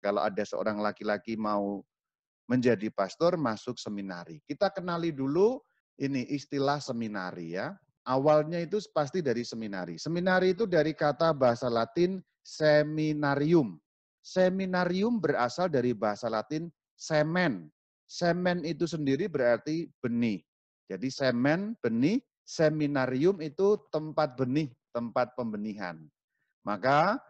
kalau ada seorang laki-laki mau menjadi pastor, masuk seminari. Kita kenali dulu ini istilah seminari ya. Awalnya itu pasti dari seminari. Seminari itu dari kata bahasa Latin seminarium. Seminarium berasal dari bahasa Latin semen. Semen itu sendiri berarti benih. Jadi semen, benih, seminarium itu tempat benih, tempat pembenihan. Maka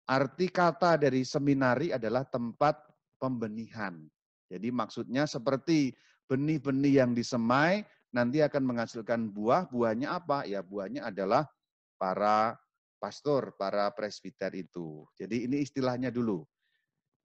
arti kata dari seminari adalah tempat pembenihan. Jadi maksudnya seperti benih-benih yang disemai nanti akan menghasilkan buah. Buahnya apa? Ya buahnya adalah para pastor, para presbiter itu. Jadi ini istilahnya dulu.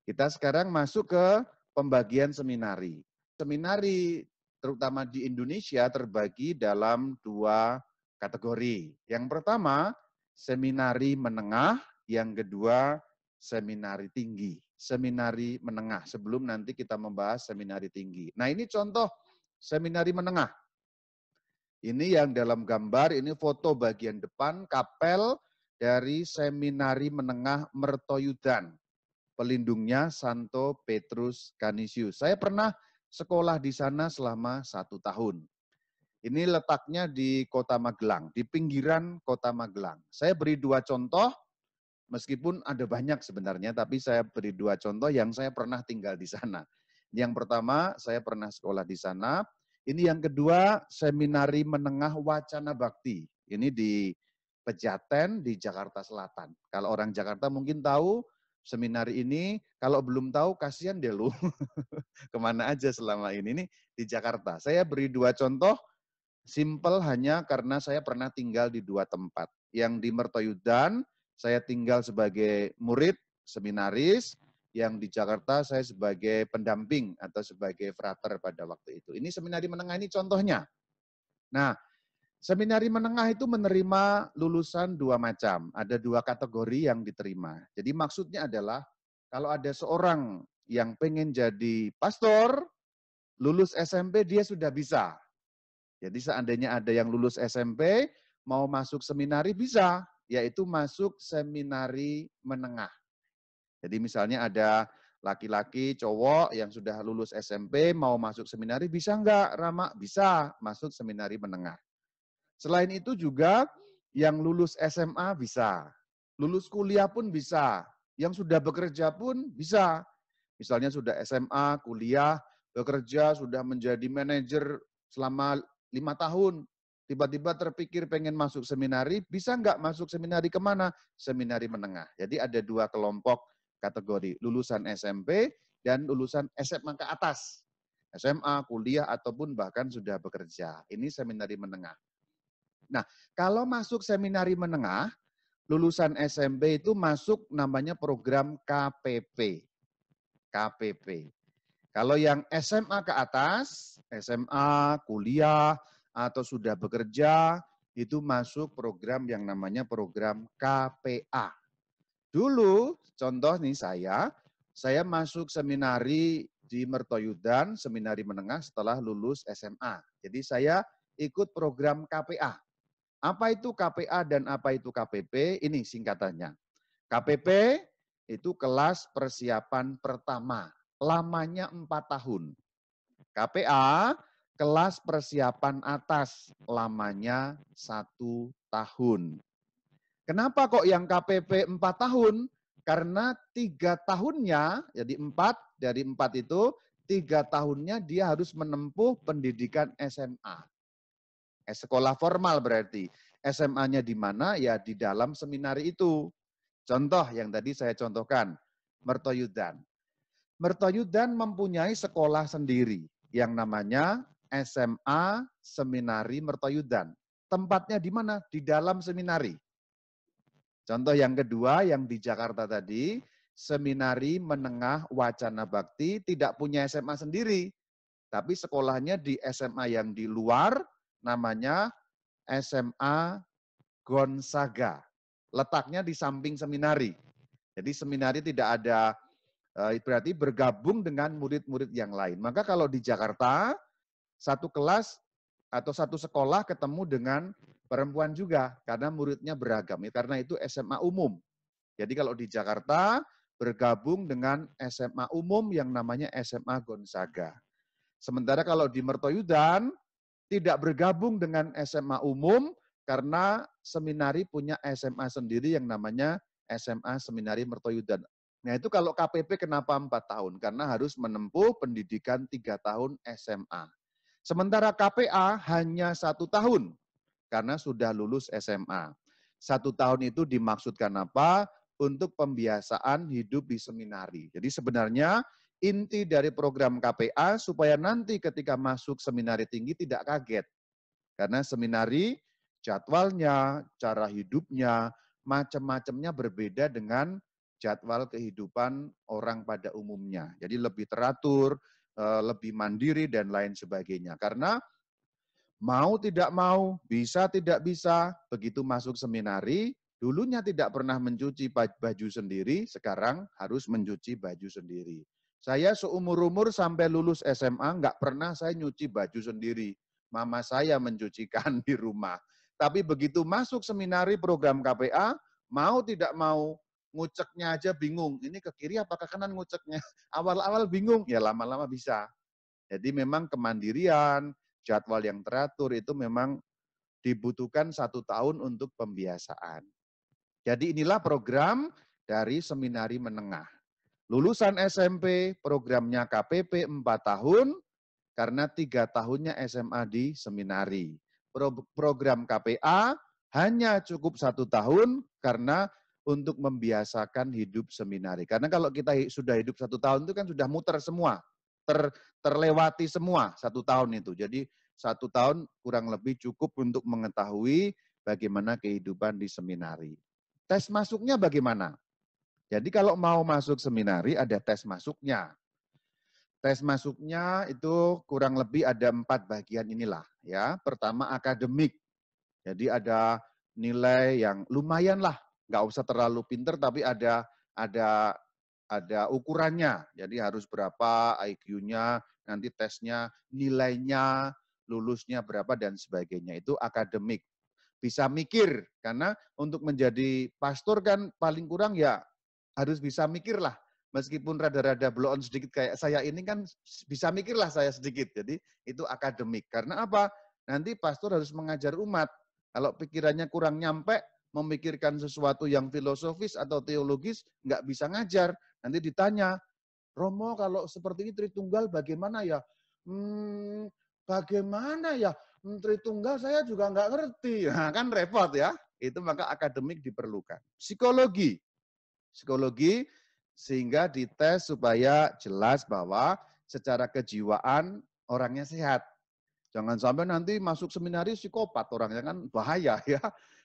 Kita sekarang masuk ke pembagian seminari. Seminari terutama di Indonesia terbagi dalam dua kategori. Yang pertama, seminari menengah, yang kedua, seminari tinggi. Seminari menengah, sebelum nanti kita membahas seminari tinggi. Nah ini contoh seminari menengah. Ini yang dalam gambar, ini foto bagian depan kapel dari seminari menengah Mertoyudan. Pelindungnya Santo Petrus Canisius. Saya pernah sekolah di sana selama 1 tahun. Ini letaknya di Kota Magelang, di pinggiran Kota Magelang. Saya beri 2 contoh, meskipun ada banyak sebenarnya, tapi saya beri 2 contoh yang saya pernah tinggal di sana. Yang pertama, saya pernah sekolah di sana. Ini yang kedua, Seminari Menengah Wacana Bakti. Ini di Pejaten di Jakarta Selatan. Kalau orang Jakarta mungkin tahu, seminari ini, kalau belum tahu, kasihan deh lu. Kemana aja selama ini di Jakarta. Saya beri 2 contoh, simple hanya karena saya pernah tinggal di 2 tempat. Yang di Mertoyudan, saya tinggal sebagai murid, seminaris, yang di Jakarta saya sebagai pendamping atau sebagai frater pada waktu itu. Ini seminari menengah ini contohnya. Nah, seminari menengah itu menerima lulusan 2 macam. Ada 2 kategori yang diterima. Jadi maksudnya adalah kalau ada seorang yang pengen jadi pastor, lulus SMP dia sudah bisa. Jadi seandainya ada yang lulus SMP, mau masuk seminari bisa, yaitu masuk seminari menengah. Jadi misalnya ada laki-laki, cowok yang sudah lulus SMP, mau masuk seminari, bisa enggak, Rama? Bisa, masuk seminari menengah. Selain itu juga yang lulus SMA bisa, lulus kuliah pun bisa, yang sudah bekerja pun bisa. Misalnya sudah SMA, kuliah, bekerja, sudah menjadi manajer selama 5 tahun, tiba-tiba terpikir pengen masuk seminari, bisa nggak masuk seminari kemana? Seminari menengah. Jadi ada 2 kelompok kategori, lulusan SMP dan lulusan SMA ke atas. SMA, kuliah, ataupun bahkan sudah bekerja. Ini seminari menengah. Nah, kalau masuk seminari menengah, lulusan SMP itu masuk namanya program KPP. KPP. Kalau yang SMA ke atas, SMA, kuliah, atau sudah bekerja, itu masuk program yang namanya program KPA. Dulu, contoh nih saya masuk seminari di Mertoyudan, seminari menengah setelah lulus SMA. Jadi saya ikut program KPA. Apa itu KPA dan apa itu KPP? Ini singkatannya. KPP itu kelas persiapan pertama, lamanya 4 tahun. KPA kelas persiapan atas, lamanya 1 tahun. Kenapa kok yang KPP 4 tahun? Karena 3 tahunnya, jadi 4, dari 4 itu, 3 tahunnya dia harus menempuh pendidikan SMA. Sekolah formal berarti. SMA-nya di mana? Ya di dalam seminari itu. Contoh yang tadi saya contohkan, Mertoyudan. Mertoyudan mempunyai sekolah sendiri yang namanya SMA Seminari Mertoyudan. Tempatnya di mana? Di dalam seminari. Contoh yang kedua yang di Jakarta tadi, Seminari Menengah Wacana Bakti tidak punya SMA sendiri, tapi sekolahnya di SMA yang di luar, namanya SMA Gonzaga. Letaknya di samping seminari. Jadi seminari tidak ada, berarti bergabung dengan murid-murid yang lain. Maka kalau di Jakarta, satu kelas atau satu sekolah ketemu dengan perempuan juga, karena muridnya beragam. Karena itu SMA umum. Jadi kalau di Jakarta, bergabung dengan SMA umum yang namanya SMA Gonzaga. Sementara kalau di Mertoyudan tidak bergabung dengan SMA umum karena seminari punya SMA sendiri yang namanya SMA Seminari Mertoyudan. Nah itu kalau KPP kenapa 4 tahun? Karena harus menempuh pendidikan 3 tahun SMA. Sementara KPA hanya 1 tahun karena sudah lulus SMA. 1 tahun itu dimaksudkan apa? Untuk pembiasaan hidup di seminari. Jadi sebenarnya inti dari program KPA supaya nanti ketika masuk seminari tinggi tidak kaget. Karena seminari jadwalnya, cara hidupnya, macam-macamnya berbeda dengan jadwal kehidupan orang pada umumnya. Jadi lebih teratur, lebih mandiri dan lain sebagainya. Karena mau tidak mau, bisa tidak bisa, begitu masuk seminari, dulunya tidak pernah mencuci baju sendiri, sekarang harus mencuci baju sendiri. Saya seumur-umur sampai lulus SMA, nggak pernah saya nyuci baju sendiri. Mama saya mencucikan di rumah. Tapi begitu masuk seminari program KPA, mau tidak mau, nguceknya aja bingung. Ini ke kiri apa ke kanan nguceknya? Awal-awal bingung, ya lama-lama bisa. Jadi memang kemandirian, jadwal yang teratur itu memang dibutuhkan 1 tahun untuk pembiasaan. Jadi inilah program dari seminari menengah. Lulusan SMP programnya KPP 4 tahun, karena 3 tahunnya SMA di seminari. Program KPA hanya cukup 1 tahun karena untuk membiasakan hidup seminari. Karena kalau kita sudah hidup 1 tahun itu kan sudah muter semua, terlewati semua 1 tahun itu. Jadi 1 tahun kurang lebih cukup untuk mengetahui bagaimana kehidupan di seminari. Tes masuknya bagaimana? Jadi kalau mau masuk seminari ada tes masuknya. Tes masuknya itu kurang lebih ada 4 bagian inilah ya. Pertama akademik. Jadi ada nilai yang lumayan lah, nggak usah terlalu pinter tapi ada ukurannya. Jadi harus berapa IQ-nya, nanti tesnya, nilainya, lulusnya berapa dan sebagainya. Itu akademik. Bisa mikir karena untuk menjadi pastor kan paling kurang ya harus bisa mikir lah. Meskipun rada-rada blow on sedikit kayak saya ini kan bisa mikirlah saya sedikit. Jadi itu akademik. Karena apa? Nanti pastor harus mengajar umat. Kalau pikirannya kurang nyampe, memikirkan sesuatu yang filosofis atau teologis, nggak bisa ngajar. Nanti ditanya, Romo kalau seperti ini Tritunggal bagaimana ya? Bagaimana ya? Tritunggal saya juga nggak ngerti. Nah, kan repot ya. Itu maka akademik diperlukan. Psikologi sehingga dites supaya jelas bahwa secara kejiwaan orangnya sehat. Jangan sampai nanti masuk seminari psikopat orangnya kan bahaya ya.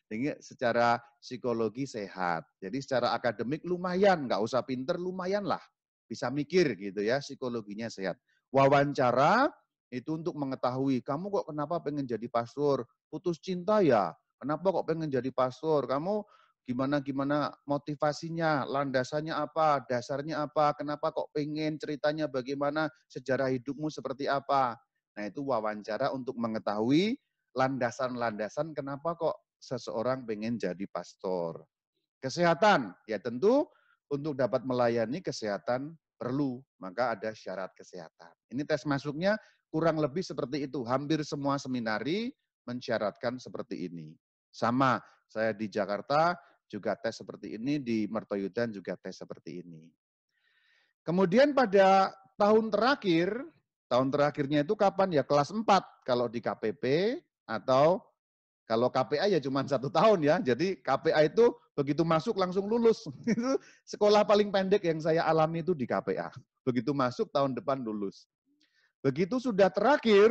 Jadi secara psikologi sehat. Jadi secara akademik lumayan, nggak usah pinter, lumayan lah. Bisa mikir gitu ya, psikologinya sehat. Wawancara itu untuk mengetahui, kamu kok kenapa pengen jadi pastor? Putus cinta ya? Kenapa kok pengen jadi pastor? Kamu gimana motivasinya, landasannya apa, dasarnya apa, kenapa kok pengen, ceritanya bagaimana, sejarah hidupmu seperti apa. Nah itu wawancara untuk mengetahui landasan-landasan kenapa kok seseorang pengen jadi pastor. Kesehatan, ya tentu untuk dapat melayani kesehatan perlu, maka ada syarat kesehatan. Ini tes masuknya kurang lebih seperti itu, hampir semua seminari mensyaratkan seperti ini. Sama, saya di Jakarta juga tes seperti ini, di Mertoyudan juga tes seperti ini. Kemudian pada tahun terakhirnya itu kapan ya? Kelas 4 kalau di KPP, atau kalau KPA ya cuma 1 tahun ya. Jadi KPA itu begitu masuk langsung lulus. Itu sekolah paling pendek yang saya alami itu di KPA. Begitu masuk tahun depan lulus. Begitu sudah terakhir,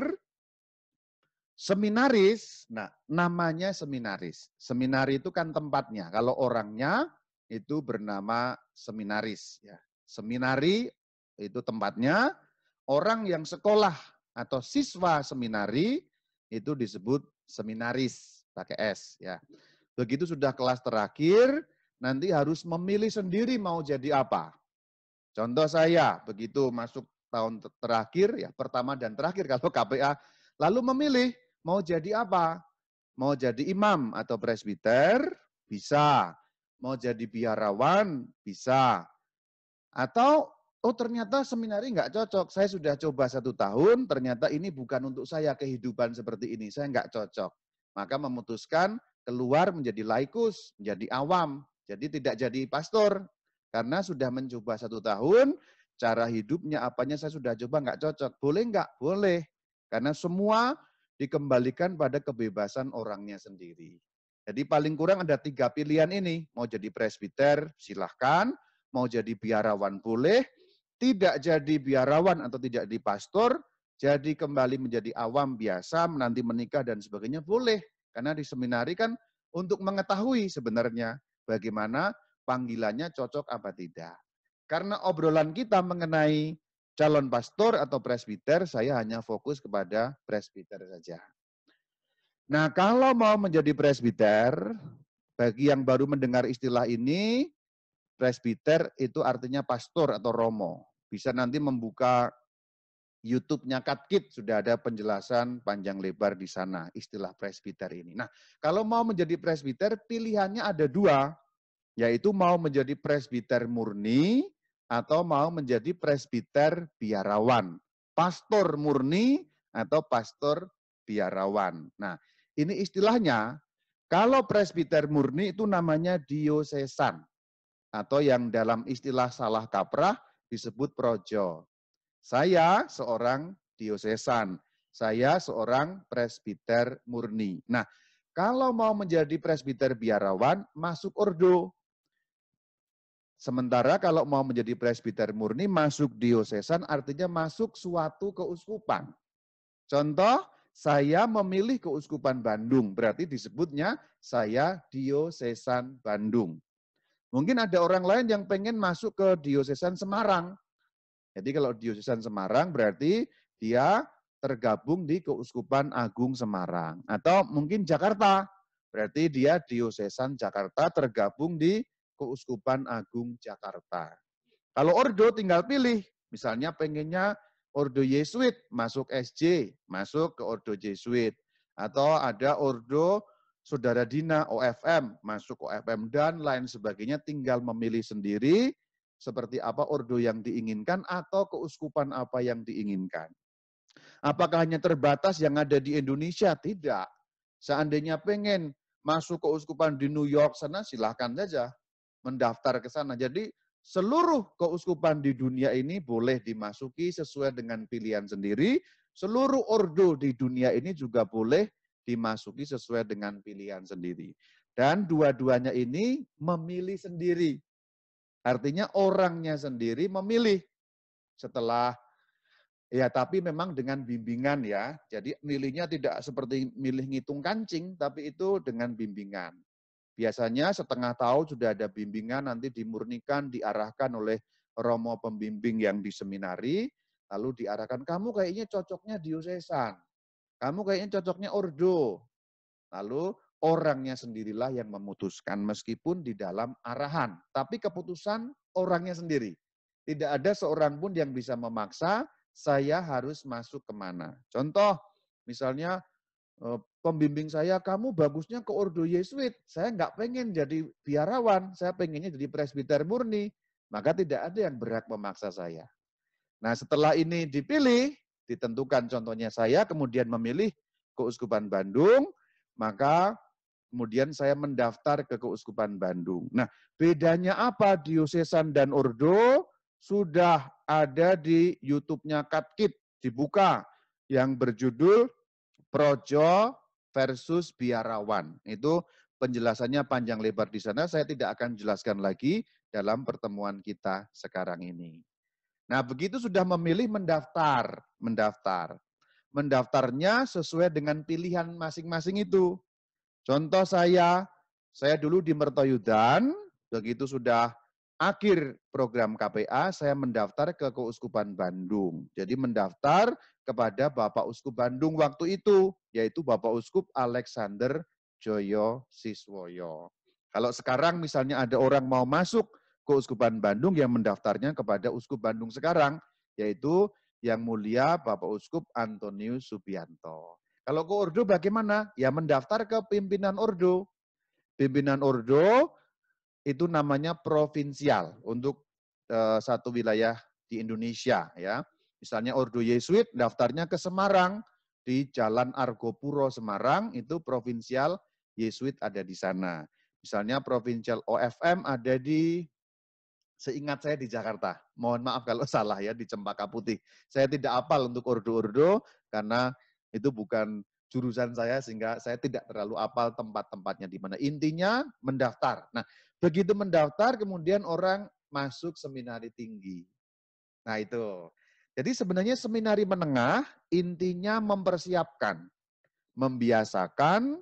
seminaris, nah namanya seminaris. Seminari itu kan tempatnya. Kalau orangnya itu bernama seminaris. Ya. Seminari itu tempatnya, orang yang sekolah atau siswa seminari itu disebut seminaris, pakai S. Ya. Begitu sudah kelas terakhir, nanti harus memilih sendiri mau jadi apa. Contoh saya, begitu masuk tahun terakhir, ya pertama dan terakhir kalau KPA, lalu memilih mau jadi apa? Mau jadi imam atau presbiter? Bisa. Mau jadi biarawan? Bisa. Atau, oh ternyata seminari nggak cocok, saya sudah coba 1 tahun, ternyata ini bukan untuk saya kehidupan seperti ini, saya nggak cocok. Maka memutuskan keluar menjadi laikus, menjadi awam, jadi tidak jadi pastor. Karena sudah mencoba 1 tahun, cara hidupnya, apanya saya sudah coba nggak cocok. Boleh nggak? Boleh. Karena semua dikembalikan pada kebebasan orangnya sendiri. Jadi paling kurang ada 3 pilihan ini. Mau jadi presbiter, silahkan. Mau jadi biarawan boleh. Tidak jadi biarawan atau tidak di pastor, jadi kembali menjadi awam biasa, menanti menikah dan sebagainya, boleh. Karena di seminari kan untuk mengetahui sebenarnya bagaimana panggilannya cocok apa tidak. Karena obrolan kita mengenai calon pastor atau presbiter, saya hanya fokus kepada presbiter saja. Nah, kalau mau menjadi presbiter, bagi yang baru mendengar istilah ini, presbiter itu artinya pastor atau romo. Bisa nanti membuka YouTube-nya Katkit, sudah ada penjelasan panjang lebar di sana, istilah presbiter ini. Nah, kalau mau menjadi presbiter, pilihannya ada 2, yaitu mau menjadi presbiter murni atau mau menjadi presbiter biarawan. Pastor murni atau pastor biarawan. Nah, ini istilahnya, kalau presbiter murni itu namanya diosesan, atau yang dalam istilah salah kaprah disebut projo. Saya seorang diosesan, saya seorang presbiter murni. Nah, kalau mau menjadi presbiter biarawan, masuk ordo. Sementara kalau mau menjadi presbiter murni, masuk diosesan artinya masuk suatu keuskupan. Contoh, saya memilih keuskupan Bandung, berarti disebutnya saya diosesan Bandung. Mungkin ada orang lain yang pengen masuk ke diosesan Semarang. Jadi kalau diosesan Semarang berarti dia tergabung di Keuskupan Agung Semarang. Atau mungkin Jakarta, berarti dia diosesan Jakarta tergabung di Keuskupan Agung Jakarta. Kalau ordo tinggal pilih, misalnya pengennya ordo Yesuit, masuk SJ, masuk ke ordo Jesuit. Atau ada ordo Saudara Dina, OFM, masuk OFM, dan lain sebagainya, tinggal memilih sendiri seperti apa ordo yang diinginkan atau keuskupan apa yang diinginkan. Apakah hanya terbatas yang ada di Indonesia? Tidak. Seandainya pengen masuk keuskupan di New York sana, silahkan saja mendaftar ke sana. Jadi seluruh keuskupan di dunia ini boleh dimasuki sesuai dengan pilihan sendiri. Seluruh ordo di dunia ini juga boleh dimasuki sesuai dengan pilihan sendiri. Dan dua-duanya ini memilih sendiri. Artinya orangnya sendiri memilih setelah, ya tapi memang dengan bimbingan ya. Jadi milihnya tidak seperti milih ngitung kancing, tapi itu dengan bimbingan. Biasanya setengah tahun sudah ada bimbingan, nanti dimurnikan, diarahkan oleh romo pembimbing yang di seminari, lalu diarahkan, kamu kayaknya cocoknya diosesan, kamu kayaknya cocoknya ordo. Lalu orangnya sendirilah yang memutuskan, meskipun di dalam arahan. Tapi keputusan orangnya sendiri. Tidak ada seorang pun yang bisa memaksa, saya harus masuk kemana. Contoh, misalnya pembimbing saya, kamu bagusnya ke ordo Yesuit. Saya nggak pengen jadi biarawan, saya pengennya jadi presbiter murni. Maka tidak ada yang berhak memaksa saya. Nah setelah ini dipilih, ditentukan contohnya saya, kemudian memilih Keuskupan Bandung, maka kemudian saya mendaftar ke Keuskupan Bandung. Nah bedanya apa diosesan dan ordo? Sudah ada di YouTube-nya Katkit, dibuka, yang berjudul Projo versus biarawan. Itu penjelasannya panjang lebar di sana, saya tidak akan jelaskan lagi dalam pertemuan kita sekarang ini. Nah, begitu sudah memilih mendaftar. Mendaftarnya sesuai dengan pilihan masing-masing itu. Contoh saya dulu di Mertoyudan, begitu sudah akhir program KPA, saya mendaftar ke Keuskupan Bandung. Jadi mendaftar kepada Bapak Uskup Bandung waktu itu, yaitu Bapak Uskup Alexander Joyo Siswoyo. Kalau sekarang misalnya ada orang mau masuk Keuskupan Bandung yang mendaftarnya kepada Uskup Bandung sekarang, yaitu Yang Mulia Bapak Uskup Antonius Subianto. Kalau ke ordo bagaimana? Ya mendaftar ke pimpinan ordo. Pimpinan ordo itu namanya provinsial. Untuk satu wilayah di Indonesia ya. Misalnya Ordo Yesuit daftarnya ke Semarang, di Jalan Argopuro Semarang, itu provinsial Yesuit ada di sana. Misalnya provinsial OFM ada di, seingat saya di Jakarta. Mohon maaf kalau salah ya, di Cempaka Putih. Saya tidak hafal untuk ordo-ordo karena itu bukan jurusan saya sehingga saya tidak terlalu hafal tempat-tempatnya di mana. Intinya mendaftar. Nah, begitu mendaftar kemudian orang masuk seminari tinggi. Nah, itu. Jadi sebenarnya seminari menengah intinya mempersiapkan, membiasakan,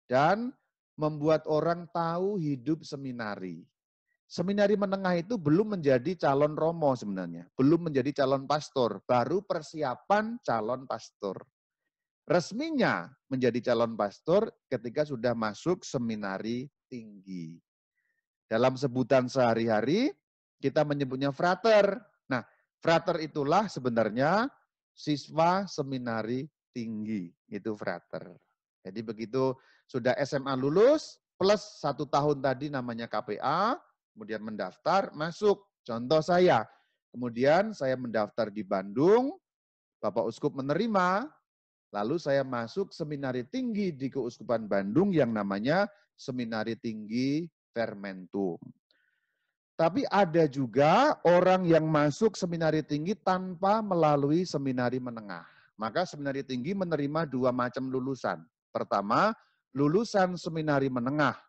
dan membuat orang tahu hidup seminari. Seminari menengah itu belum menjadi calon romo sebenarnya, belum menjadi calon pastor, baru persiapan calon pastor. Resminya menjadi calon pastor ketika sudah masuk seminari tinggi. Dalam sebutan sehari-hari, kita menyebutnya frater. Nah, frater itulah sebenarnya siswa seminari tinggi, itu frater. Jadi begitu sudah SMA lulus, plus 1 tahun tadi namanya KPA, kemudian mendaftar, masuk. Contoh saya, kemudian saya mendaftar di Bandung, Bapak Uskup menerima, lalu saya masuk seminari tinggi di Keuskupan Bandung yang namanya Seminari Tinggi Fermentum. Tapi ada juga orang yang masuk seminari tinggi tanpa melalui seminari menengah. Maka seminari tinggi menerima 2 macam lulusan. Pertama, lulusan seminari menengah,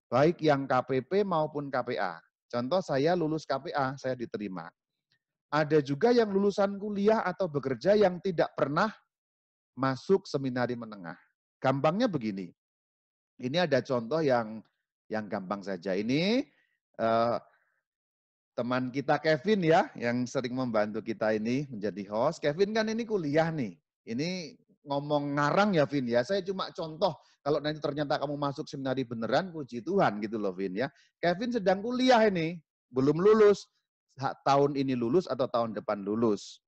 baik yang KPP maupun KPA. Contoh saya lulus KPA, saya diterima. Ada juga yang lulusan kuliah atau bekerja yang tidak pernah masuk seminari menengah. Gampangnya begini, ini ada contoh yang gampang saja. Ini teman kita Kevin ya, yang sering membantu kita ini menjadi host. Kevin kan ini kuliah nih. Ini ngomong ngarang ya Vin ya. Saya cuma contoh, kalau nanti ternyata kamu masuk seminari beneran, puji Tuhan gitu loh Vin ya. Kevin sedang kuliah ini, belum lulus. Tahun ini lulus atau tahun depan lulus.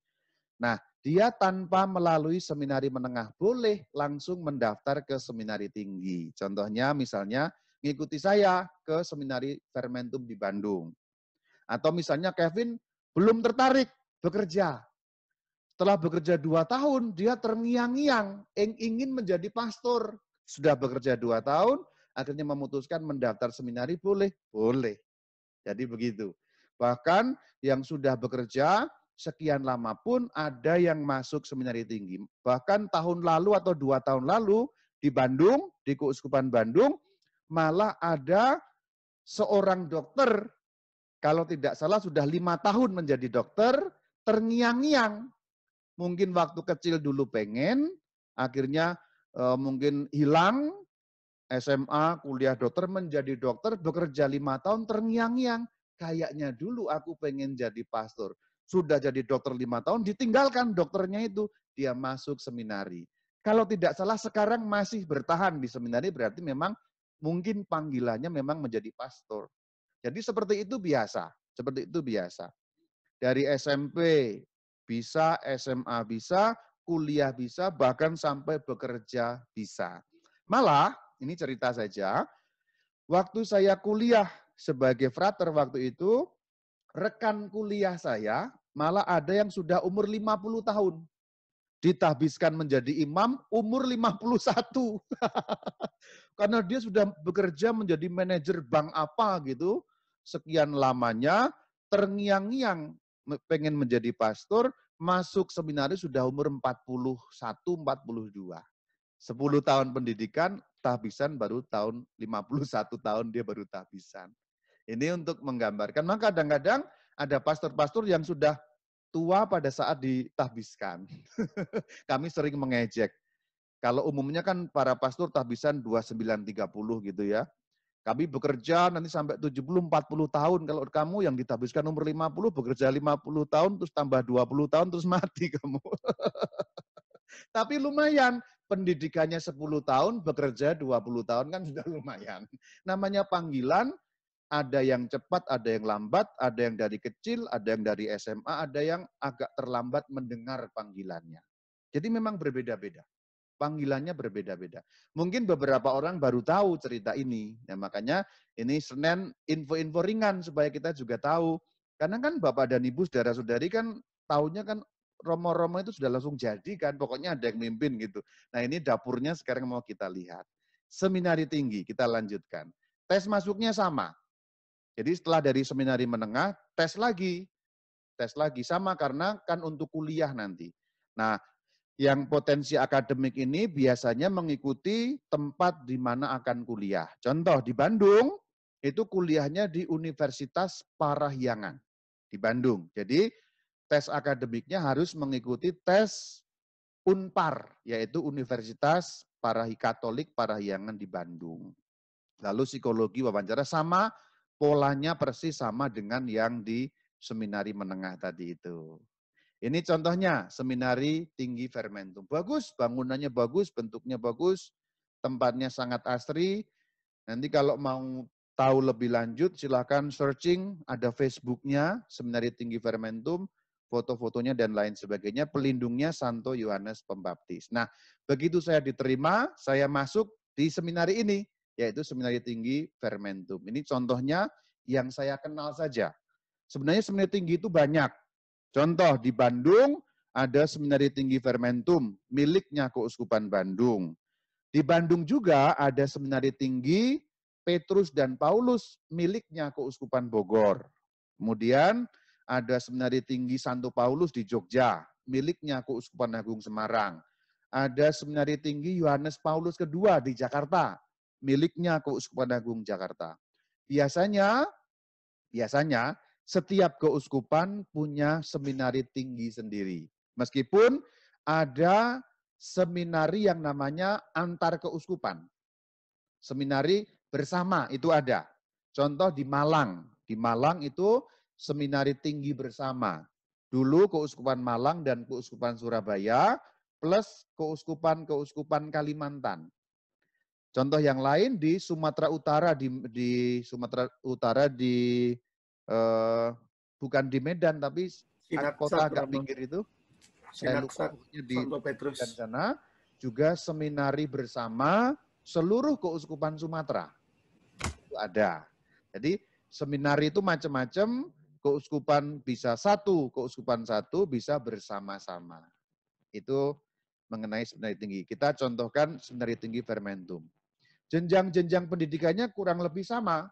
Nah, dia tanpa melalui seminari menengah boleh langsung mendaftar ke seminari tinggi. Contohnya misalnya ngikuti saya ke seminari Fermentum di Bandung. Atau misalnya Kevin belum tertarik bekerja. Setelah bekerja 2 tahun, dia terngiang-ngiang, ingin menjadi pastor. Sudah bekerja 2 tahun, akhirnya memutuskan mendaftar seminari, boleh? Boleh. Jadi begitu. Bahkan yang sudah bekerja sekian lama pun ada yang masuk seminari tinggi. Bahkan tahun lalu atau 2 tahun lalu di Bandung, di Keuskupan Bandung, malah ada seorang dokter, kalau tidak salah sudah 5 tahun menjadi dokter, terngiang-ngiang. Mungkin waktu kecil dulu pengen, akhirnya mungkin hilang, SMA, kuliah dokter, menjadi dokter, bekerja 5 tahun, terngiang-ngiang. Kayaknya dulu aku pengen jadi pastor. Sudah jadi dokter 5 tahun, ditinggalkan dokternya itu, dia masuk seminari. Kalau tidak salah sekarang masih bertahan di seminari, berarti memang mungkin panggilannya memang menjadi pastor. Jadi seperti itu biasa, seperti itu biasa. Dari SMP bisa, SMA bisa, kuliah bisa, bahkan sampai bekerja bisa. Malah, ini cerita saja, waktu saya kuliah sebagai frater waktu itu, rekan kuliah saya malah ada yang sudah umur 50 tahun. Ditahbiskan menjadi imam umur 51. Karena dia sudah bekerja menjadi manajer bank apa gitu, sekian lamanya, terngiang-ngiang pengen menjadi pastor, masuk seminari sudah umur 41, 42. 10 tahun pendidikan, tahbisan baru tahun 51 tahun dia baru tahbisan. Ini untuk menggambarkan, maka kadang-kadang ada pastor-pastor yang sudah tua pada saat ditahbiskan. Kami sering mengejek. Kalau umumnya kan para pastor tahbisan 29-30 gitu ya. Kami bekerja nanti sampai 70-40 tahun. Kalau kamu yang ditahbiskan umur 50, bekerja 50 tahun, terus tambah 20 tahun, terus mati kamu. Tapi lumayan, pendidikannya 10 tahun, bekerja 20 tahun kan sudah lumayan. Namanya panggilan, ada yang cepat, ada yang lambat, ada yang dari kecil, ada yang dari SMA, ada yang agak terlambat mendengar panggilannya. Jadi memang berbeda-beda. Panggilannya berbeda-beda. Mungkin beberapa orang baru tahu cerita ini. Ya, makanya ini Senin info-info ringan supaya kita juga tahu Karena kan Bapak dan Ibu, saudara-saudari kan tahunya kan romo-romo itu sudah langsung jadi kan, pokoknya ada yang mimpin gitu. Nah ini dapurnya sekarang mau kita lihat. Seminari tinggi, kita lanjutkan. Tes masuknya sama. Jadi setelah dari seminari menengah, tes lagi. Tes lagi, sama karena kan untuk kuliah nanti. Nah, yang potensi akademik ini biasanya mengikuti tempat di mana akan kuliah. Contoh di Bandung, itu kuliahnya di Universitas Parahyangan di Bandung. Jadi tes akademiknya harus mengikuti tes UNPAR, yaitu Universitas Katolik Parahyangan di Bandung. Lalu psikologi wawancara sama, polanya persis sama dengan yang di seminari menengah tadi itu. Ini contohnya seminari tinggi Fermentum. Bagus, bangunannya bagus, bentuknya bagus, tempatnya sangat asri. Nanti kalau mau tahu lebih lanjut silahkan searching, ada Facebooknya, seminari tinggi Fermentum, foto-fotonya dan lain sebagainya, pelindungnya Santo Yohanes Pembaptis. Nah, begitu saya diterima, saya masuk di seminari ini, yaitu seminari tinggi Fermentum. Ini contohnya yang saya kenal saja. Sebenarnya seminari tinggi itu banyak. Contoh di Bandung ada Seminari Tinggi Fermentum miliknya Keuskupan Bandung. Di Bandung juga ada Seminari Tinggi Petrus dan Paulus miliknya Keuskupan Bogor. Kemudian ada Seminari Tinggi Santo Paulus di Jogja miliknya Keuskupan Agung Semarang. Ada Seminari Tinggi Yohanes Paulus II di Jakarta miliknya Keuskupan Agung Jakarta. Biasanya setiap keuskupan punya seminari tinggi sendiri. Meskipun ada seminari yang namanya antar keuskupan. Seminari bersama itu ada. Contoh di Malang. Di Malang itu seminari tinggi bersama. Dulu Keuskupan Malang dan Keuskupan Surabaya plus keuskupan-keuskupan Kalimantan. Contoh yang lain di Sumatera Utara, di Sumatera Utara bukan di Medan tapi kota agak pinggir itu. Saya lupa di Santo Petrus sana juga seminari bersama seluruh keuskupan Sumatera. Itu ada. Jadi seminari itu macam-macam, keuskupan bisa satu, keuskupan satu bisa bersama-sama. Itu mengenai seminari tinggi. Kita contohkan seminari tinggi Fermentum. Jenjang-jenjang pendidikannya kurang lebih sama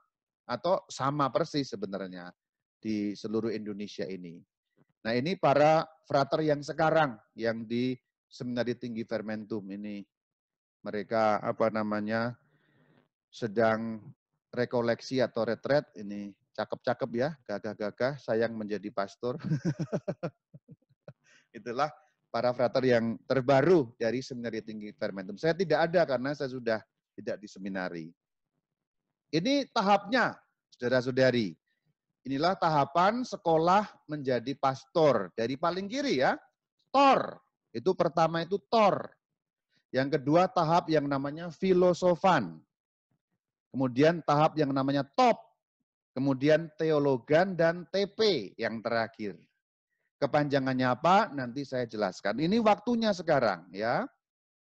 atau sama persis sebenarnya di seluruh Indonesia ini. Nah ini para frater yang sekarang yang di Seminari Tinggi Fermentum ini mereka sedang rekoleksi atau retret ini cakep-cakep ya, gagah-gagah, sayang menjadi pastor. Itulah para frater yang terbaru dari Seminari Tinggi Fermentum. Saya tidak ada karena saya sudah tidak di seminari. Ini tahapnya, saudara-saudari. Inilah tahapan sekolah menjadi pastor. Dari paling kiri ya, tor. Itu pertama itu tor. Yang kedua tahap yang namanya filosofan. Kemudian tahap yang namanya top. Kemudian teologan dan TP yang terakhir. Kepanjangannya apa? Nanti saya jelaskan. Ini waktunya sekarang ya.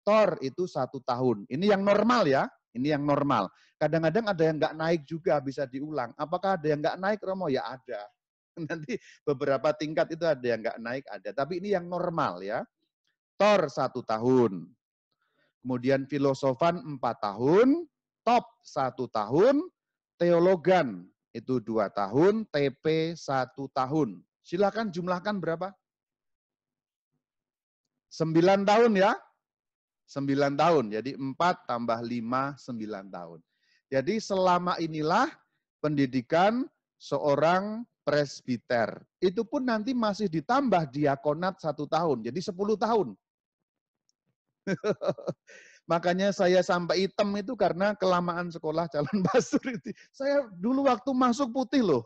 Tor itu 1 tahun. Ini yang normal ya. Ini yang normal. Kadang-kadang ada yang nggak naik juga, bisa diulang. Apakah ada yang nggak naik, Romo? Ya ada. Nanti beberapa tingkat itu ada yang nggak naik, ada. Tapi ini yang normal ya. Tor 1 tahun. Kemudian filosofan 4 tahun. Top 1 tahun. Teologan itu 2 tahun. TP 1 tahun. Silakan jumlahkan berapa? 9 tahun ya. 9 tahun, jadi 4 tambah 5, 9 tahun. Jadi selama inilah pendidikan seorang presbiter. Itu pun nanti masih ditambah diakonat 1 tahun, jadi 10 tahun. Makanya saya sampai hitam itu karena kelamaan sekolah calon pastor itu. Saya dulu waktu masuk putih loh.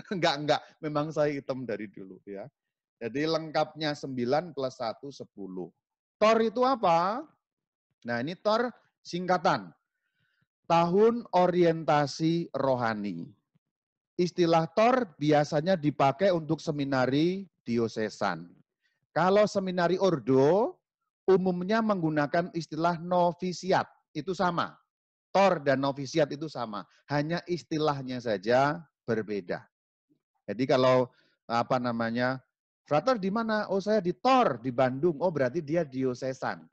Enggak, memang saya hitam dari dulu ya. Jadi lengkapnya 9 plus 1, 10. TOR itu apa? Nah ini TOR singkatan. Tahun Orientasi Rohani. Istilah TOR biasanya dipakai untuk seminari diosesan. Kalau seminari ordo, umumnya menggunakan istilah novisiat. Itu sama. TOR dan novisiat itu sama. Hanya istilahnya saja berbeda. Jadi kalau apa namanya, frater di mana? Oh saya di TOR, di Bandung. Oh berarti dia diosesan.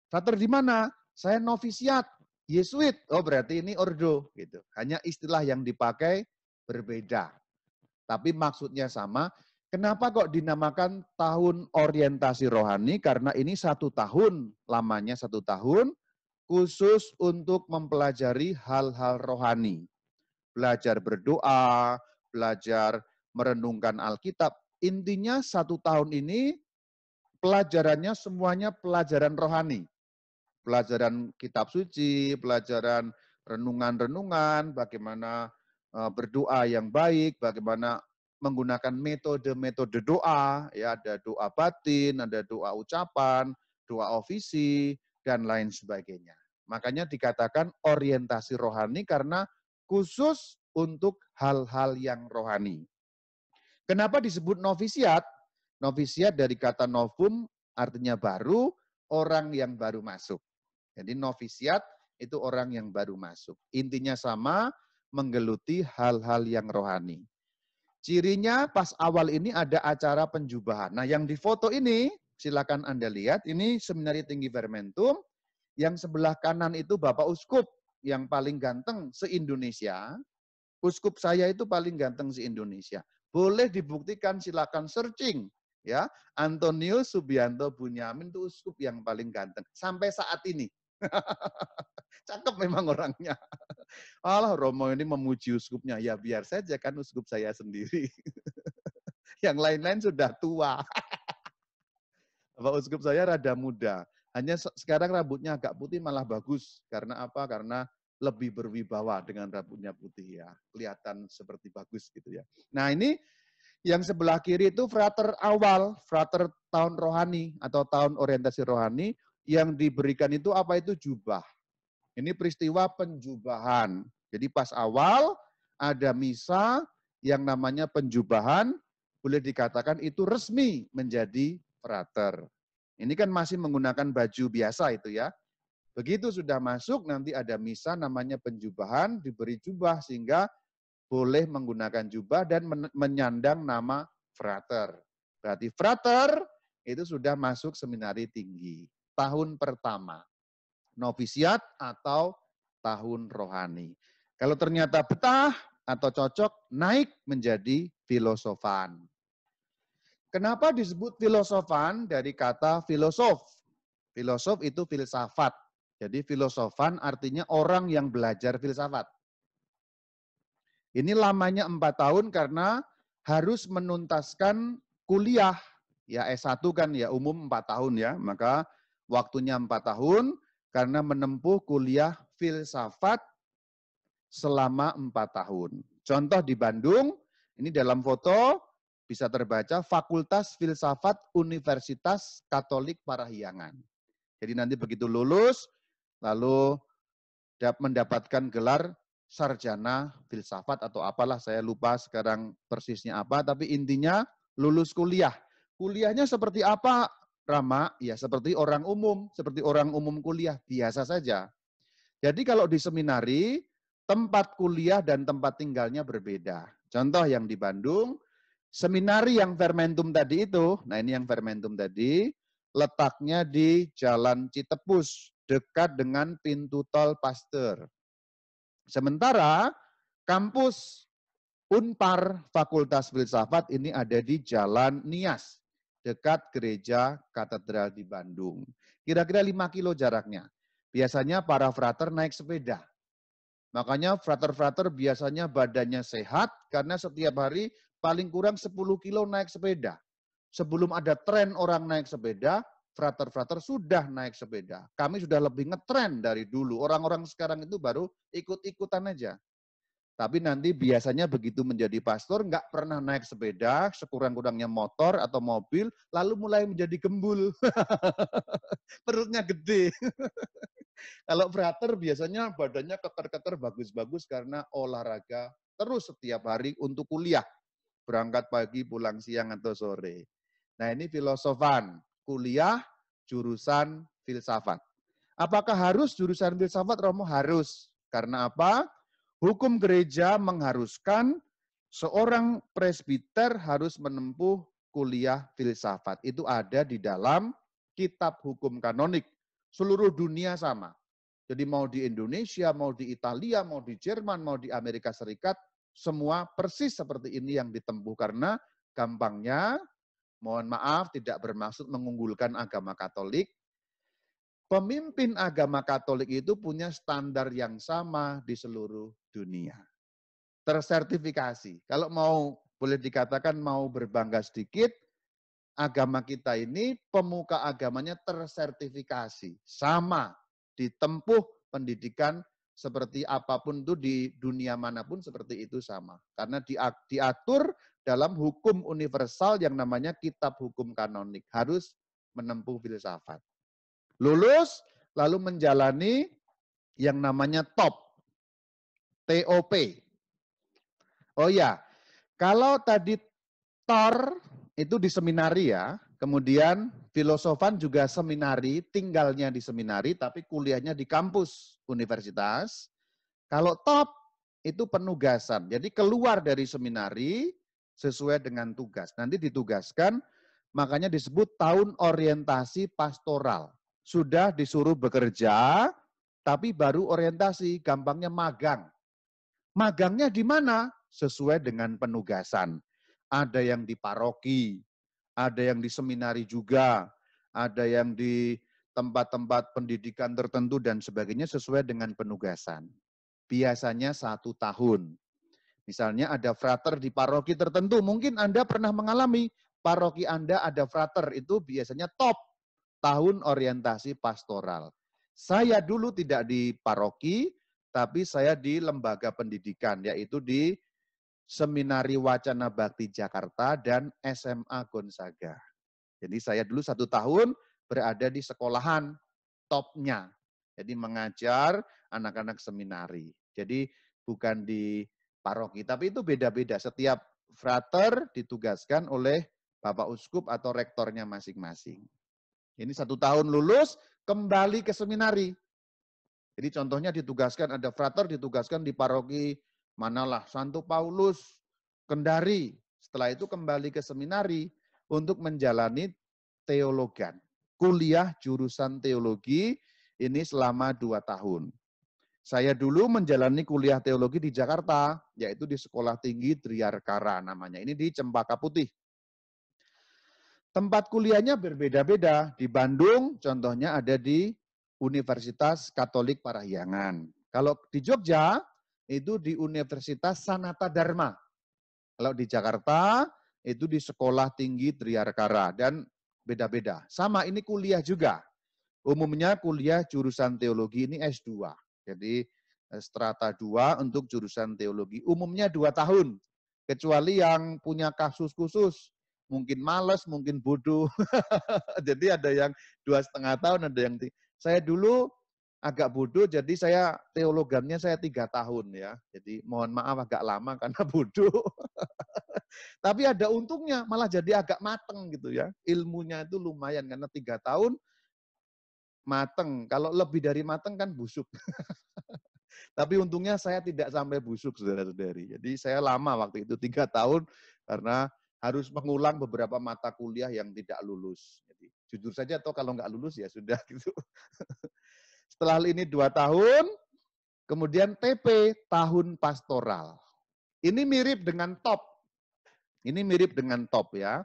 Frater di mana? Saya novisiat, Yesuit. Oh berarti ini ordo. Gitu. Hanya istilah yang dipakai berbeda. Tapi maksudnya sama. Kenapa kok dinamakan tahun orientasi rohani? Karena ini 1 tahun, lamanya 1 tahun, khusus untuk mempelajari hal-hal rohani. Belajar berdoa, belajar merenungkan Alkitab. Intinya 1 tahun ini pelajarannya semuanya pelajaran rohani. Pelajaran kitab suci, pelajaran renungan-renungan, bagaimana berdoa yang baik, bagaimana menggunakan metode-metode doa, ya ada doa batin, ada doa ucapan, doa ofisi, dan lain sebagainya. Makanya dikatakan orientasi rohani karena khusus untuk hal-hal yang rohani. Kenapa disebut novisiat? Novisiat dari kata novum artinya baru, orang yang baru masuk. Jadi novisiat itu orang yang baru masuk. Intinya sama, menggeluti hal-hal yang rohani. Cirinya pas awal ini ada acara penjubahan. Nah yang di foto ini, silakan Anda lihat, ini Seminari Tinggi Fermentum, yang sebelah kanan itu Bapak Uskup, yang paling ganteng se-Indonesia. Uskup saya itu paling ganteng se-Indonesia. Boleh dibuktikan, silakan searching. Ya, Antonius Subianto Bunyamin itu uskup yang paling ganteng. Sampai saat ini. Cakep memang orangnya. Allah, Romo ini memuji uskupnya. Ya biar saja kan uskup saya sendiri. Yang lain-lain sudah tua. Bapak uskup saya rada muda. Hanya sekarang rambutnya agak putih malah bagus. Karena apa? Karena lebih berwibawa dengan rambutnya putih ya. Kelihatan seperti bagus gitu ya. Nah ini yang sebelah kiri itu frater awal, frater tahun rohani atau tahun orientasi rohani. Yang diberikan itu apa itu? Jubah. Ini peristiwa penjubahan. Jadi pas awal ada misa yang namanya penjubahan, boleh dikatakan itu resmi menjadi frater. Ini kan masih menggunakan baju biasa itu ya. Begitu sudah masuk nanti ada misa namanya penjubahan, diberi jubah sehingga boleh menggunakan jubah dan menyandang nama frater. Berarti frater itu sudah masuk seminari tinggi. Tahun pertama. Novisiat atau tahun rohani. Kalau ternyata betah atau cocok, naik menjadi filosofan. Kenapa disebut filosofan? Dari kata filosof. Filosof itu filsafat. Jadi filosofan artinya orang yang belajar filsafat. Ini lamanya 4 tahun karena harus menuntaskan kuliah. Ya S1 kan ya umum 4 tahun ya, maka waktunya 4 tahun karena menempuh kuliah filsafat selama 4 tahun. Contoh di Bandung, ini dalam foto bisa terbaca Fakultas Filsafat Universitas Katolik Parahyangan. Jadi nanti begitu lulus, lalu mendapatkan gelar sarjana filsafat atau apalah, saya lupa sekarang persisnya apa, tapi intinya lulus kuliah. Kuliahnya seperti apa, Rama? Ya seperti orang umum kuliah, biasa saja. Jadi kalau di seminari, tempat kuliah dan tempat tinggalnya berbeda. Contoh yang di Bandung, seminari yang Fermentum tadi itu, nah ini yang Fermentum tadi, letaknya di Jalan Citepus, dekat dengan pintu tol Pasteur. Sementara kampus Unpar Fakultas Filsafat ini ada di Jalan Nias, dekat Gereja Katedral di Bandung. Kira-kira 5 kilo jaraknya. Biasanya para frater naik sepeda. Makanya frater-frater biasanya badannya sehat karena setiap hari paling kurang 10 kilo naik sepeda. Sebelum ada tren orang naik sepeda, frater-frater sudah naik sepeda. Kami sudah lebih ngetren dari dulu. Orang-orang sekarang itu baru ikut-ikutan aja. Tapi nanti biasanya begitu menjadi pastor, nggak pernah naik sepeda, sekurang-kurangnya motor atau mobil, lalu mulai menjadi gembul. Perutnya gede. Kalau frater biasanya badannya keker-keker bagus-bagus karena olahraga terus setiap hari untuk kuliah. Berangkat pagi, pulang siang atau sore. Nah ini filosofan, kuliah jurusan filsafat. Apakah harus jurusan filsafat, Romo? Harus. Karena apa? Hukum gereja mengharuskan Seorang presbiter harus menempuh kuliah filsafat. Itu ada di dalam kitab hukum kanonik. Seluruh dunia sama. Jadi mau di Indonesia, mau di Italia, mau di Jerman, mau di Amerika Serikat, semua persis seperti ini yang ditempuh. Karena gampangnya, mohon maaf tidak bermaksud mengunggulkan agama Katolik, pemimpin agama Katolik itu punya standar yang sama di seluruh dunia. Tersertifikasi. Kalau mau, boleh dikatakan mau berbangga sedikit, agama kita ini pemuka agamanya tersertifikasi. Sama, ditempuh pendidikan seperti apapun itu di dunia manapun seperti itu sama. Karena diatur dalam hukum universal yang namanya kitab hukum kanonik. Harus menempuh filsafat. Lulus, lalu menjalani yang namanya TOP. Oh ya, kalau tadi TOR itu di seminari ya, kemudian filosofan juga seminari, tinggalnya di seminari, tapi kuliahnya di kampus universitas. Kalau TOP itu penugasan, jadi keluar dari seminari sesuai dengan tugas. Nanti ditugaskan, makanya disebut tahun orientasi pastoral. Sudah disuruh bekerja, tapi baru orientasi, gampangnya magang. Magangnya di mana? Sesuai dengan penugasan. Ada yang di paroki, ada yang di seminari juga, ada yang di tempat-tempat pendidikan tertentu dan sebagainya sesuai dengan penugasan. Biasanya 1 tahun. Misalnya ada frater di paroki tertentu, mungkin Anda pernah mengalami paroki Anda ada frater, itu biasanya top tahun orientasi pastoral. Saya dulu tidak di paroki, tapi saya di lembaga pendidikan, yaitu di Seminari Wacana Bakti Jakarta dan SMA Gonzaga. Jadi saya dulu 1 tahun berada di sekolahan topnya. Jadi mengajar anak-anak seminari. Jadi bukan di paroki, tapi itu beda-beda. Setiap frater ditugaskan oleh Bapak Uskup atau rektornya masing-masing. Ini 1 tahun lulus, kembali ke seminari. Jadi contohnya ditugaskan, ada frater ditugaskan di paroki manalah, Santo Paulus, Kendari. Setelah itu kembali ke seminari untuk menjalani teologan. Kuliah jurusan teologi ini selama 2 tahun. Saya dulu menjalani kuliah teologi di Jakarta, yaitu di Sekolah Tinggi Driarkara namanya. Ini di Cempaka Putih. Tempat kuliahnya berbeda-beda. Di Bandung contohnya ada di Universitas Katolik Parahyangan. Kalau di Jogja itu di Universitas Sanata Dharma. Kalau di Jakarta itu di Sekolah Tinggi Driarkara dan beda-beda. Sama ini kuliah juga. Umumnya kuliah jurusan teologi ini S2. Jadi strata 2 untuk jurusan teologi. Umumnya 2 tahun. Kecuali yang punya kasus khusus. Mungkin males, mungkin bodoh. Jadi ada yang 2,5 tahun, ada yang... Saya dulu agak bodoh, jadi saya teologannya saya 3 tahun ya. Jadi mohon maaf agak lama karena bodoh. Tapi ada untungnya, malah jadi agak mateng gitu ya. Ilmunya itu lumayan karena 3 tahun mateng. Kalau lebih dari mateng kan busuk. Tapi untungnya saya tidak sampai busuk, saudara-saudari. Jadi saya lama waktu itu 3 tahun karena harus mengulang beberapa mata kuliah yang tidak lulus. Jadi jujur saja, atau kalau nggak lulus ya sudah gitu. Setelah ini 2 tahun, kemudian TP, tahun pastoral. Ini mirip dengan top. Ini mirip dengan top ya.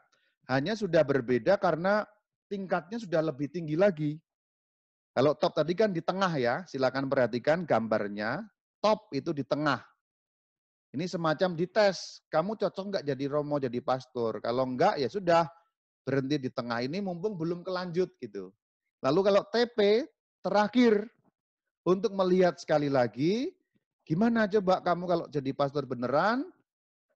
Hanya sudah berbeda karena tingkatnya sudah lebih tinggi lagi. Kalau top tadi kan di tengah ya, silakan perhatikan gambarnya. Top itu di tengah. Ini semacam dites, kamu cocok nggak jadi romo, jadi pastor? Kalau enggak ya sudah, berhenti di tengah ini mumpung belum kelanjut gitu. Lalu kalau TP, terakhir, untuk melihat sekali lagi, gimana coba kamu kalau jadi pastor beneran,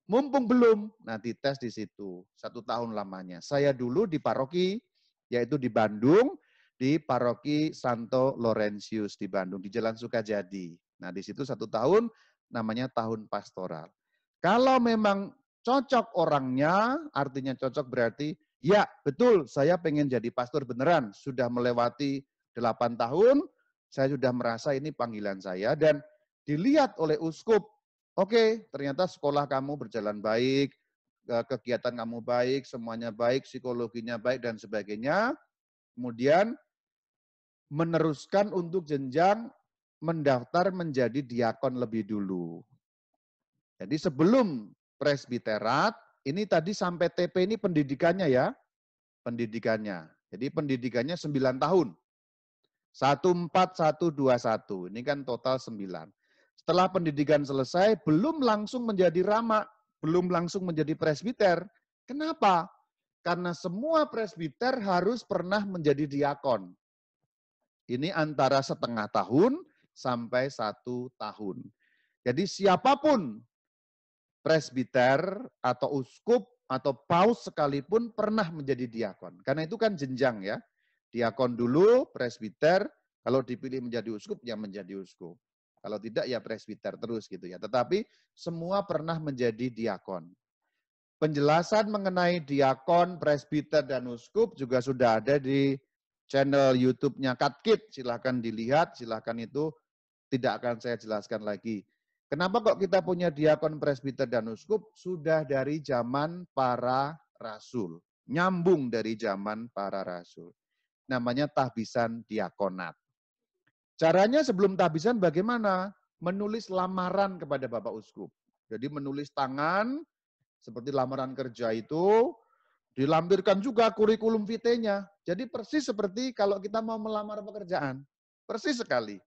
mumpung belum, nah dites di situ, 1 tahun lamanya. Saya dulu di paroki, yaitu di Bandung, di paroki Santo Laurentius di Bandung, di Jalan Sukajadi. Nah di situ 1 tahun, namanya tahun pastoral. Kalau memang cocok orangnya, artinya cocok berarti, ya betul saya pengen jadi pastor beneran, sudah melewati 8 tahun, saya sudah merasa ini panggilan saya, dan dilihat oleh uskup, Oke, ternyata sekolah kamu berjalan baik, kegiatan kamu baik, semuanya baik, psikologinya baik dan sebagainya. Kemudian meneruskan untuk jenjang mendaftar menjadi diakon lebih dulu. Jadi sebelum presbiterat, ini tadi sampai TP ini pendidikannya ya, pendidikannya. Jadi pendidikannya 9 tahun. 14121, ini kan total 9. Setelah pendidikan selesai, belum langsung menjadi rama, belum langsung menjadi presbiter. Kenapa? Karena semua presbiter harus pernah menjadi diakon. Ini antara setengah tahun sampai 1 tahun. Jadi siapapun presbiter atau uskup atau paus sekalipun pernah menjadi diakon. Karena itu kan jenjang ya. Diakon dulu, presbiter, kalau dipilih menjadi uskup, ya menjadi uskup. Kalau tidak, ya presbiter terus gitu ya. Tetapi semua pernah menjadi diakon. Penjelasan mengenai diakon, presbiter, dan uskup juga sudah ada di channel YouTube-nya Katkit. Silahkan dilihat, silahkan itu tidak akan saya jelaskan lagi. Kenapa kok kita punya diakon, presbiter, dan uskup? Sudah dari zaman para rasul. Nyambung dari zaman para rasul. Namanya tahbisan diakonat. Caranya sebelum tahbisan bagaimana? Menulis lamaran kepada Bapak Uskup. Jadi menulis tangan, seperti lamaran kerja itu, dilampirkan juga kurikulum vitae-nya. Jadi persis seperti kalau kita mau melamar pekerjaan. Persis sekali.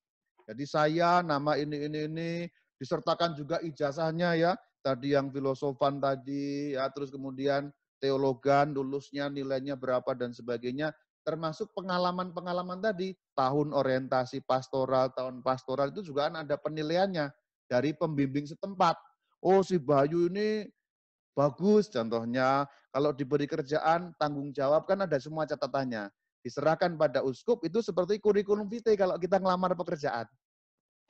Jadi saya nama ini, disertakan juga ijazahnya ya. Tadi yang filosofan tadi, ya terus kemudian teologan, lulusnya nilainya berapa dan sebagainya. Termasuk pengalaman-pengalaman tadi, tahun orientasi pastoral, tahun pastoral itu juga kan ada penilaiannya dari pembimbing setempat. Oh si Bayu ini bagus, contohnya kalau diberi kerjaan, tanggung jawab kan ada semua catatannya. Diserahkan pada uskup itu seperti kurikulum vitae kalau kita ngelamar pekerjaan.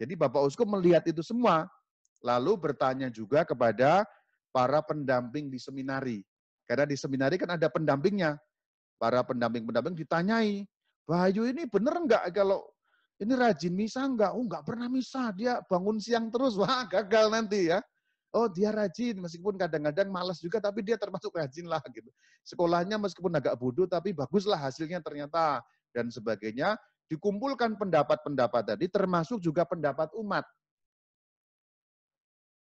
Jadi Bapak Uskup melihat itu semua, lalu bertanya juga kepada para pendamping di seminari. Karena di seminari kan ada pendampingnya. Para pendamping-pendamping ditanyai, Bayu ini bener enggak kalau ini rajin misa enggak? Oh enggak pernah misa, dia bangun siang terus. Wah gagal nanti ya. Oh dia rajin, meskipun kadang-kadang malas juga, tapi dia termasuk rajin lah gitu. Sekolahnya meskipun agak bodoh, tapi baguslah hasilnya ternyata dan sebagainya. Dikumpulkan pendapat-pendapat tadi, termasuk juga pendapat umat.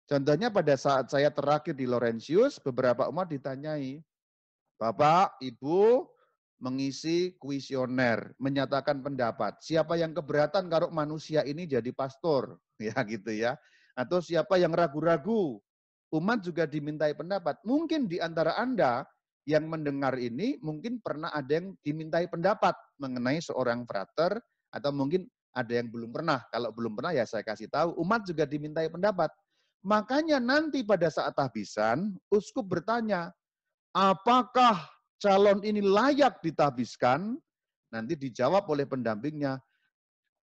Contohnya pada saat saya terakhir di Laurentius, beberapa umat ditanyai, Bapak, Ibu mengisi kuesioner, menyatakan pendapat. Siapa yang keberatan kalau manusia ini jadi pastor? Ya gitu ya. Atau siapa yang ragu-ragu? Umat juga dimintai pendapat. Mungkin di antara Anda yang mendengar ini mungkin pernah ada yang dimintai pendapat mengenai seorang frater atau mungkin ada yang belum pernah. Kalau belum pernah ya saya kasih tahu, umat juga dimintai pendapat. Makanya nanti pada saat tahbisan, uskup bertanya, apakah calon ini layak ditahbiskan? Nanti dijawab oleh pendampingnya.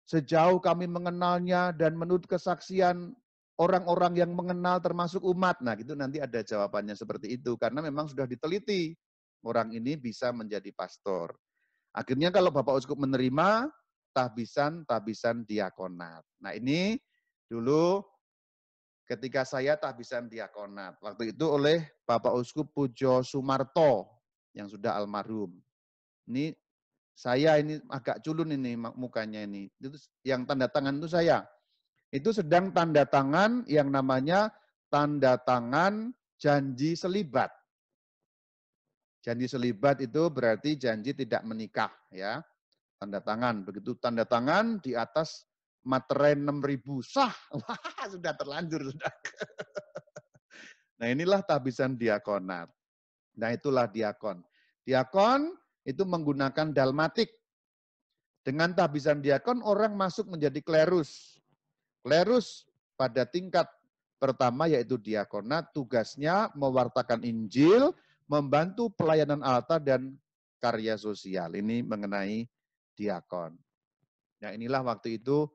Sejauh kami mengenalnya dan menurut kesaksian orang-orang yang mengenal termasuk umat. Nah, itu nanti ada jawabannya seperti itu. Karena memang sudah diteliti. Orang ini bisa menjadi pastor. Akhirnya kalau Bapak Uskup menerima, tahbisan diakonat. Nah, ini dulu ketika saya tahbisan diakonat. Waktu itu oleh Bapak Uskup Pujo Sumarto yang sudah almarhum. Ini saya ini agak culun ini mukanya ini. Itu yang tanda tangan itu saya. Itu sedang tanda tangan yang namanya tanda tangan janji selibat. Janji selibat itu berarti janji tidak menikah ya. Tanda tangan. Begitu tanda tangan di atas materai 6.000 sah. Wah, sudah terlanjur sudah. Nah, inilah tahbisan diakonat. Nah, itulah diakon. Diakon itu menggunakan dalmatik. Dengan tahbisan diakon orang masuk menjadi klerus. Klerus pada tingkat pertama yaitu diakonat, tugasnya mewartakan Injil, membantu pelayanan altar dan karya sosial. Ini mengenai diakon. Nah, inilah waktu itu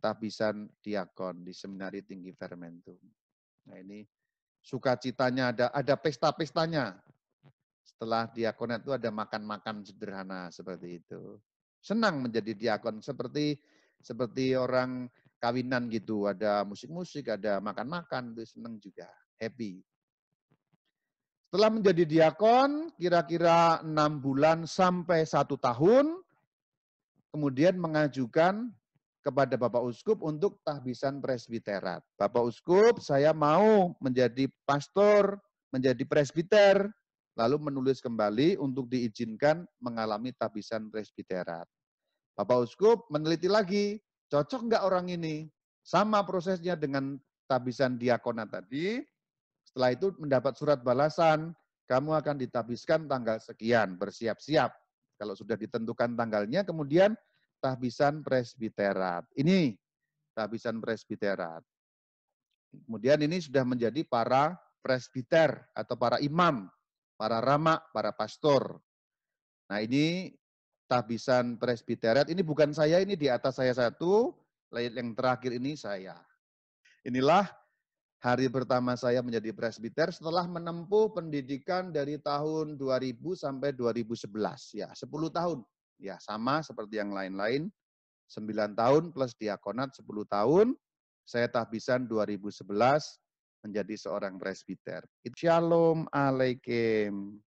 tahbisan diakon di Seminari Tinggi Fermentum. Nah, ini sukacitanya ada pesta-pestanya. Setelah diakonat itu ada makan-makan sederhana seperti itu. Senang menjadi diakon seperti orang kawinan gitu, ada musik-musik, ada makan-makan, itu seneng juga, happy. Setelah menjadi diakon, kira-kira 6 bulan sampai 1 tahun, kemudian mengajukan kepada Bapak Uskup untuk tahbisan presbiterat. Bapak Uskup, saya mau menjadi pastor, menjadi presbiter, lalu menulis kembali untuk diizinkan mengalami tahbisan presbiterat. Bapak Uskup meneliti lagi, cocok nggak orang ini? Sama prosesnya dengan tahbisan diakonat tadi, setelah itu mendapat surat balasan, kamu akan ditahbiskan tanggal sekian, bersiap-siap. Kalau sudah ditentukan tanggalnya, kemudian tahbisan presbiterat. Ini tahbisan presbiterat. Kemudian ini sudah menjadi para presbiter atau para imam, para rama, para pastor. Nah ini tahbisan presbiterat, ini bukan saya, ini di atas saya satu, yang terakhir ini saya. Inilah hari pertama saya menjadi presbiter setelah menempuh pendidikan dari tahun 2000 sampai 2011. Ya, 10 tahun. Ya, sama seperti yang lain-lain. 9 tahun plus diakonat 10 tahun. Saya tahbisan 2011 menjadi seorang presbiter. Shalom Alaikum.